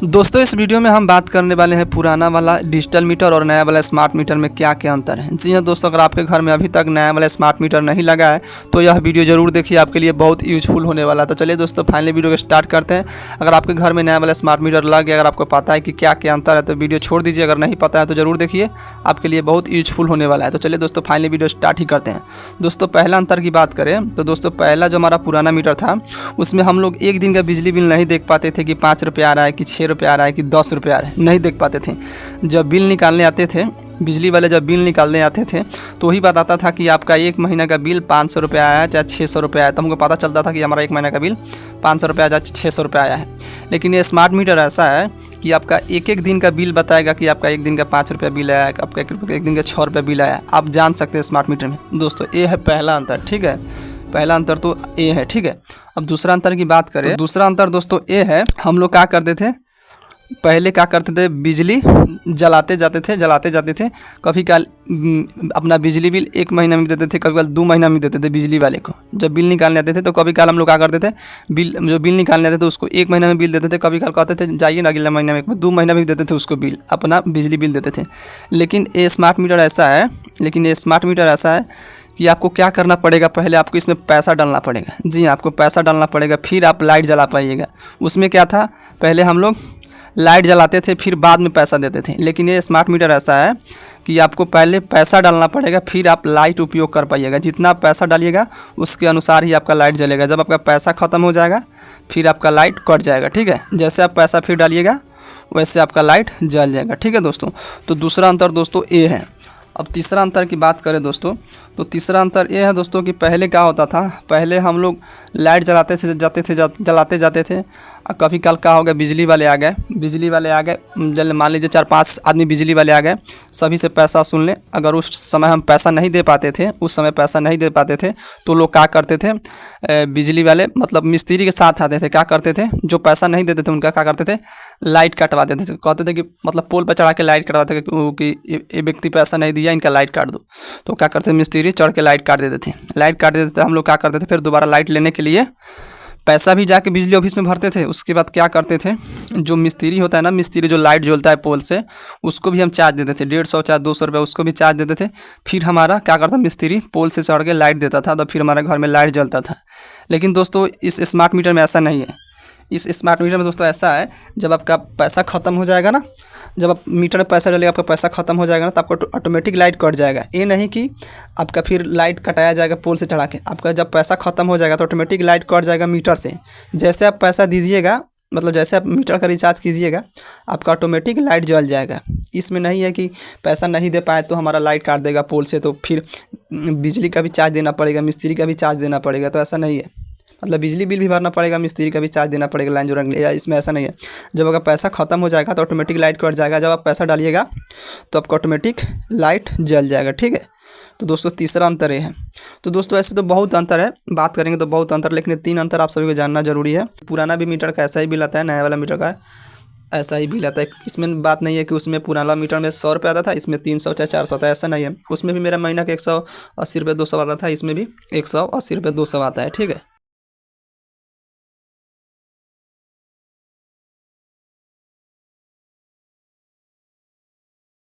दोस्तों इस वीडियो में हम बात करने वाले हैं पुराना वाला डिजिटल मीटर और नया वाला स्मार्ट मीटर में क्या क्या अंतर है। जी हाँ दोस्तों, अगर आपके घर में अभी तक नया वाला स्मार्ट मीटर नहीं लगा है तो यह वीडियो जरूर देखिए, आपके लिए बहुत यूजफुल होने वाला है। तो चलिए दोस्तों फाइनली वीडियो को स्टार्ट करते हैं। अगर आपके घर में नया वाला स्मार्ट मीटर लग गया, अगर आपको पता है कि क्या क्या अंतर है तो वीडियो छोड़ दीजिए, अगर नहीं पता है तो जरूर देखिए, आपके लिए बहुत यूजफुल होने वाला है। तो चलिए दोस्तों फाइनली वीडियो स्टार्ट ही करते हैं। दोस्तों पहला अंतर की बात करें तो दोस्तों पहला जो हमारा पुराना मीटर था उसमें हम लोग एक दिन का बिजली बिल नहीं देख पाते थे कि 5 रुपये आ रहा है कि 6 रुपये आ रहा है कि 10 रुपये आ रहा है, नहीं देख पाते थे। जब बिल निकालने आते थे, बिजली वाले जब बिल निकालने आते थे तो ही बताता था कि आपका एक महीना का बिल 500 रुपये आया है चाहे 600 रुपये आया है, तो हमको पता चलता था कि हमारा एक महीना का बिल 500 रुपये आया 600 रुपये आया है। लेकिन ये स्मार्ट मीटर ऐसा है कि आपका एक एक दिन का बिल बताएगा कि आपका एक दिन का 5 रुपये बिल आया है, आपका एक दिन का 6 रुपये बिल आया है, आप जान सकते हैं स्मार्ट मीटर में। दोस्तों ये है पहला अंतर, ठीक है, पहला अंतर तो ये है, ठीक है। अब दूसरा अंतर की बात करें, दूसरा अंतर दोस्तों ये है, हम लोग क्या करते थे, पहले क्या करते थे, बिजली जलाते जाते थे, कभी काल अपना बिजली बिल 1 महीना में देते थे, कभी काल 2 महीना में देते थे बिजली वाले को। जब बिल निकालने आते थे तो कभी काल हम लोग क्या करते थे, बिल निकालने आते थे उसको 1 महीना में बिल देते थे, कभी काल कहते थे जाइए ना अगले महीना में, 2 महीना में देते थे उसको बिल, अपना बिजली बिल देते थे। लेकिन ये स्मार्ट मीटर ऐसा है कि आपको क्या करना पड़ेगा, पहले आपको इसमें पैसा डालना पड़ेगा। जी हाँ, आपको पैसा डालना पड़ेगा, फिर आप लाइट जला पाइएगा। उसमें क्या था, पहले हम लोग लाइट जलाते थे फिर बाद में पैसा देते थे। लेकिन ये स्मार्ट मीटर ऐसा है कि आपको पहले पैसा डालना पड़ेगा फिर आप लाइट उपयोग कर पाइएगा। जितना आप पैसा डालिएगा उसके अनुसार ही आपका लाइट जलेगा। जब आपका पैसा ख़त्म हो जाएगा फिर आपका लाइट कट जाएगा, ठीक है। जैसे आप पैसा फिर डालिएगा वैसे आपका लाइट जल जाएगा, ठीक है दोस्तों। तो दूसरा अंतर दोस्तों ये है। अब तीसरा अंतर की बात करें दोस्तों तो तीसरा अंतर ये है दोस्तों कि पहले क्या होता था, पहले हम लोग लाइट जलाते जाते थे और कभी कल क्या हो गया, बिजली वाले आ गए, जल मान लीजिए 4-5 आदमी बिजली वाले आ गए, सभी से पैसा सुन लें। अगर उस समय हम पैसा नहीं दे पाते थे, तो लोग क्या करते थे, बिजली वाले मतलब मिस्त्री के साथ आते थे, क्या करते थे, जो पैसा नहीं देते थे उनका क्या करते थे, लाइट कटवा देते थे। कहते थे कि मतलब पोल पर चढ़ा के लाइट कटवाते थे कि ये व्यक्ति पैसा नहीं दिया, इनका लाइट काट दो। तो क्या करते थे, मिस्त्री चढ़ के लाइट काट देते थे। हम लोग क्या करते थे, फिर दोबारा लाइट लेने के लिए पैसा भी जाके बिजली ऑफिस में भरते थे। उसके बाद क्या करते थे, जो मिस्त्री होता है ना, मिस्त्री जो लाइट जोलता है पोल से, उसको भी हम चार्ज देते थे, 150 चाहे 200 रुपये उसको भी चार्ज देते थे। फिर हमारा क्या करता, मिस्त्री पोल से चढ़ के लाइट देता था, तो फिर हमारे घर में लाइट जलता था। लेकिन दोस्तों इस स्मार्ट मीटर में ऐसा नहीं है। इस स्मार्ट मीटर में दोस्तों ऐसा है, जब आपका पैसा ख़त्म हो जाएगा ना, जब आप मीटर में पैसा डालेगा, आपका पैसा ख़त्म हो जाएगा ना, तो आपको ऑटोमेटिक लाइट कट जाएगा। ये नहीं कि आपका फिर लाइट कटाया जाएगा पोल से चढ़ा के। आपका जब पैसा ख़त्म हो जाएगा तो ऑटोमेटिक लाइट कट जाएगा मीटर से। जैसे आप पैसा दीजिएगा, मतलब जैसे आप मीटर का रिचार्ज कीजिएगा, आपका ऑटोमेटिक लाइट जल जाएगा। इसमें नहीं है कि पैसा नहीं दे पाए तो हमारा लाइट काट देगा पोल से, तो फिर बिजली का भी चार्ज देना पड़ेगा, मिस्त्री का भी चार्ज देना पड़ेगा। तो ऐसा नहीं है, मतलब बिजली बिल भी भरना पड़ेगा, मिस्त्री का भी चार्ज देना पड़ेगा लाइन जोड़ने के लिए। इसमें ऐसा नहीं है। जब आपका पैसा ख़त्म हो जाएगा तो ऑटोमेटिक लाइट कट जाएगा। जब आप पैसा डालिएगा तो आपका ऑटोमेटिक लाइट जल जाएगा, ठीक है। तो दोस्तों तीसरा अंतर ये है। तो दोस्तों ऐसे तो बहुत अंतर है, बात करेंगे तो बहुत अंतर, लेकिन 3 अंतर आप सभी को जानना जरूरी है। पुराना भी मीटर का ऐसा ही बिल आता है, नया वाला मीटर का ऐसा ही बिल आता है। इसमें बात नहीं है कि उसमें पुराना मीटर में 100 रुपये आता था, इसमें 300 चाहे 400 आता है, ऐसा नहीं है। उसमें भी मेरा महीना का 180 रुपये 200 आता था, इसमें भी 180 रुपये 200 आता है, ठीक है।